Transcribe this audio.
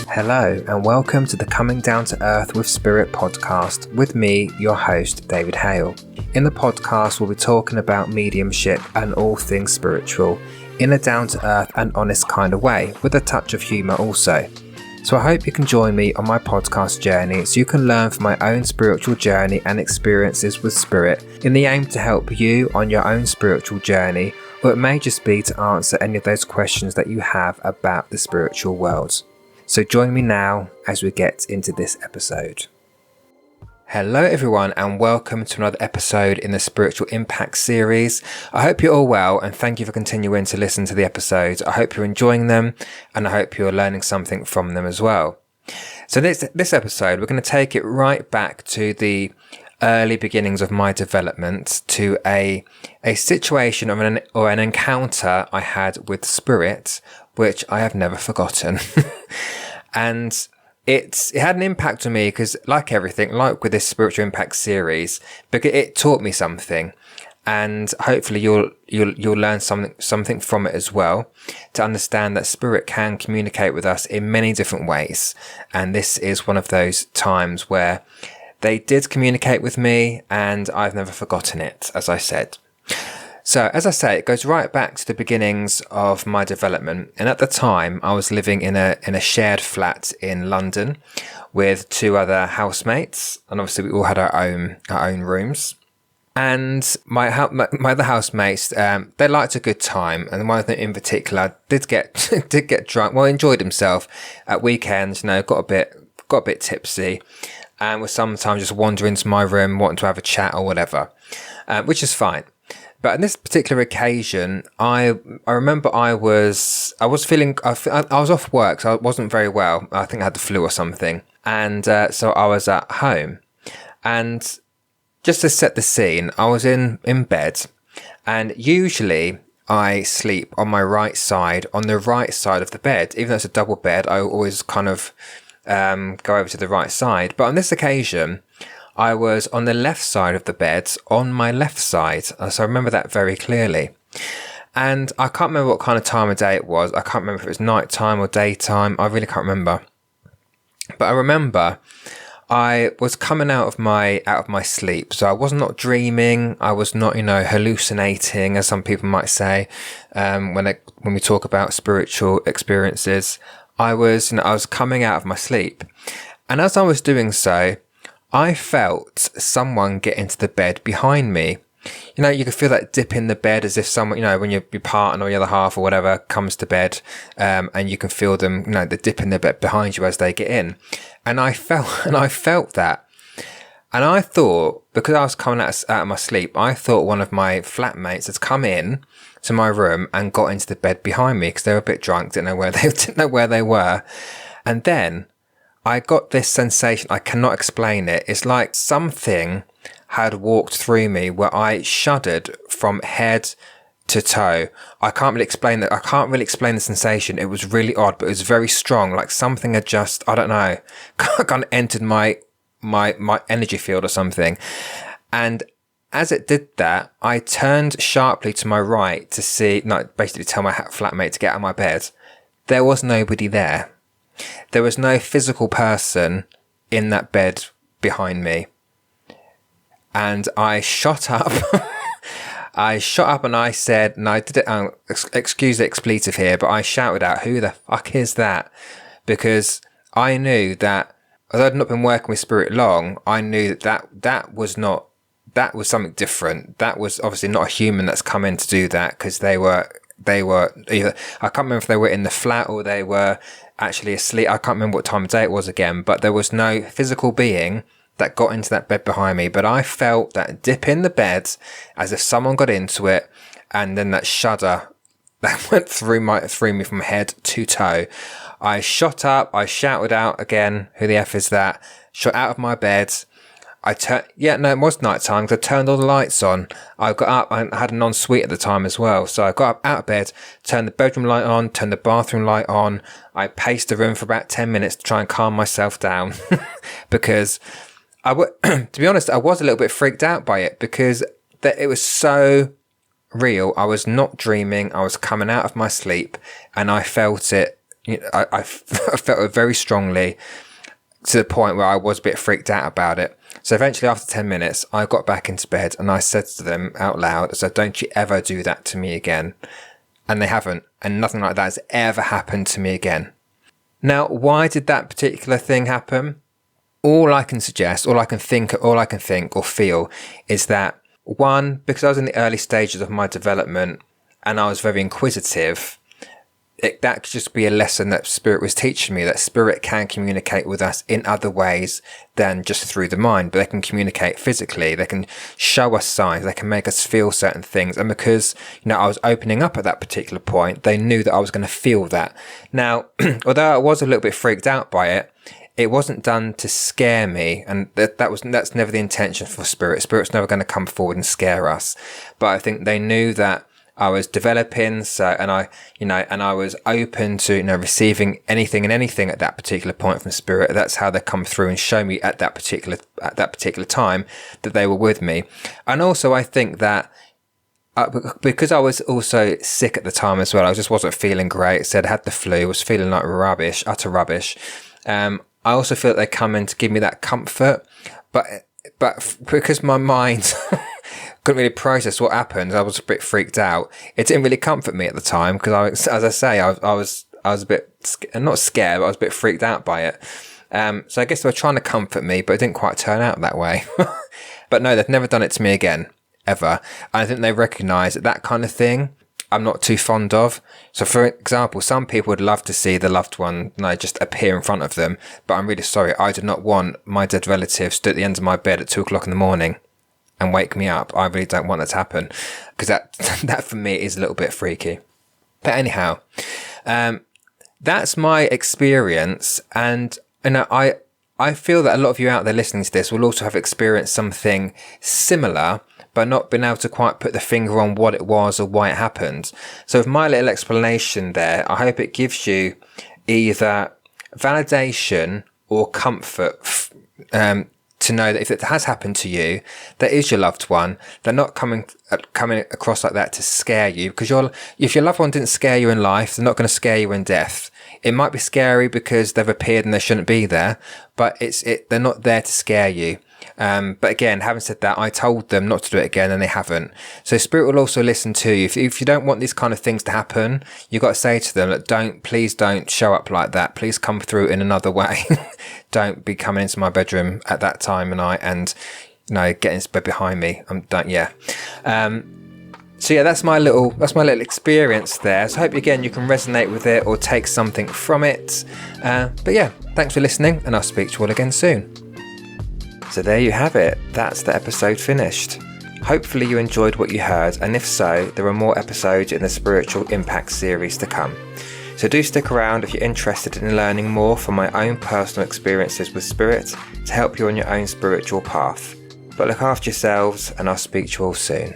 Hello and welcome to the Coming Down to Earth with Spirit podcast with me, your host, David Hale. In the podcast, we'll be talking about mediumship and all things spiritual in a down-to-earth and honest kind of way, with a touch of humour also. So I hope you can join me on my podcast journey so you can learn from my own spiritual journey and experiences with spirit in the aim to help you on your own spiritual journey, or it may just be to answer any of those questions that you have about the spiritual world. So join me now as we get into this episode. Hello everyone and welcome to another episode in the Spiritual Impact series. I hope you're all well and thank you for continuing to listen to the episodes. I hope you're enjoying them and I hope you're learning something from them as well. So this episode, we're going to take it right back to the early beginnings of my development, to a situation of an encounter I had with spirit, which I have never forgotten. And it had an impact on me because, like everything, like with this Spiritual Impact series, because it taught me something, and hopefully you'll learn something from it as well, to understand that spirit can communicate with us in many different ways. And this is one of those times where they did communicate with me, and I've never forgotten it, as I said. So, as I say, it goes right back to the beginnings of my development. And at the time, I was living in a shared flat in London with two other housemates. And obviously, we all had our own rooms. And my other housemates, they liked a good time. And one of them in particular did get drunk. Well, enjoyed himself at weekends. Got a bit tipsy, and was sometimes just wandering into my room, wanting to have a chat or whatever, which is fine. But on this particular occasion, I remember I was off work, so I wasn't very well. I think I had the flu or something. And so I was at home. And just to set the scene, I was in bed. And usually I sleep on my right side, on the right side of the bed. Even though it's a double bed, I always kind of go over to the right side. But on this occasion, I was on the left side of the bed, on my left side. So I remember that very clearly. And I can't remember what kind of time of day it was. I can't remember if it was nighttime or daytime. I really can't remember. But I remember I was coming out of my sleep. So I was not dreaming. I was not, hallucinating, as some people might say, when we talk about spiritual experiences. I was coming out of my sleep. And as I was doing so, I felt someone get into the bed behind me. You could feel that dip in the bed, as if someone, when your partner or your other half or whatever comes to bed, and you can feel them, the dip in the bed behind you as they get in. And I felt that. And I thought, because I was coming out of my sleep, I thought one of my flatmates had come in to my room and got into the bed behind me because they were a bit drunk, didn't know where they were. And then I got this sensation, I cannot explain it. It's like something had walked through me where I shuddered from head to toe. I can't really explain that. I can't really explain the sensation. It was really odd, but it was very strong. Like something had just, I don't know, kind of entered my energy field or something. And as it did that, I turned sharply to my right to basically tell my flatmate to get out of my bed. There was nobody there. There was no physical person in that bed behind me. And I shot up. And I said, and I did it, excuse the expletive here, but I shouted out, "Who the fuck is that?" Because I knew that, although I'd not been working with spirit long, I knew that was something different. That was obviously not a human that's come in to do that, because they were either, I can't remember if they were in the flat or they were actually asleep. I can't remember what time of day it was again, but there was no physical being that got into that bed behind me. But I felt that dip in the bed as if someone got into it, and then that shudder that went through me from head to toe. I shot up, I shouted out again, "Who the F is that?" Shot out of my bed. It was night time because I turned all the lights on. I got up, I had an ensuite at the time as well. So I got up out of bed, turned the bedroom light on, turned the bathroom light on. I paced the room for about 10 minutes to try and calm myself down because to be honest, I was a little bit freaked out by it because it was so real. I was not dreaming. I was coming out of my sleep, and I felt it. I felt it very strongly, to the point where I was a bit freaked out about it. So eventually, after 10 minutes, I got back into bed and I said to them out loud, I said, "Don't you ever do that to me again." And they haven't. And nothing like that has ever happened to me again. Now, why did that particular thing happen? All I can suggest, all I can think or feel is that, one, because I was in the early stages of my development and I was very inquisitive, that could just be a lesson that Spirit was teaching me, that Spirit can communicate with us in other ways than just through the mind, but they can communicate physically, they can show us signs, they can make us feel certain things. And because, I was opening up at that particular point, they knew that I was going to feel that. Now, although I was a little bit freaked out by it, it wasn't done to scare me, and that's never the intention for Spirit. Spirit's never going to come forward and scare us. But I think they knew that I was developing, and I was open to, receiving anything and anything at that particular point from Spirit. That's how they come through and show me at that particular time that they were with me. And also, I think that because I was also sick at the time as well, I just wasn't feeling great. I had the flu, was feeling like rubbish, utter rubbish. I also feel that they come in to give me that comfort, but because my mind couldn't really process what happened, I was a bit freaked out. It didn't really comfort me at the time because I was a bit not scared, but I was a bit freaked out by it. So I guess they were trying to comfort me, but it didn't quite turn out that way. But no, they've never done it to me again, ever. And I think they recognise that kind of thing I'm not too fond of. So for example, some people would love to see the loved one just appear in front of them, but I'm really sorry, I do not want my dead relative stood at the end of my bed at 2:00 in the morning and wake me up. I really don't want that to happen, because that for me is a little bit freaky. But anyhow, that's my experience, and I feel that a lot of you out there listening to this will also have experienced something similar, but not been able to quite put the finger on what it was or why it happened. So with my little explanation there, I hope it gives you either validation or comfort to know that if it has happened to you, that is your loved one. They're not coming across like that to scare you, because if your loved one didn't scare you in life, they're not going to scare you in death. It might be scary because they've appeared and they shouldn't be there, but they're not there to scare you. But again, having said that, I told them not to do it again and they haven't. So Spirit will also listen to you. If you don't want these kind of things to happen, you've got to say to them that please don't show up like that. Please come through in another way. Don't be coming into my bedroom at that time of night and, get into bed behind me. So yeah, that's my little experience there. So I hope again you can resonate with it or take something from it. But yeah, thanks for listening, and I'll speak to you all again soon. So there you have it. That's the episode finished. Hopefully you enjoyed what you heard, and if so, there are more episodes in the Spiritual Impact series to come. So do stick around if you're interested in learning more from my own personal experiences with Spirit to help you on your own spiritual path. But look after yourselves, and I'll speak to you all soon.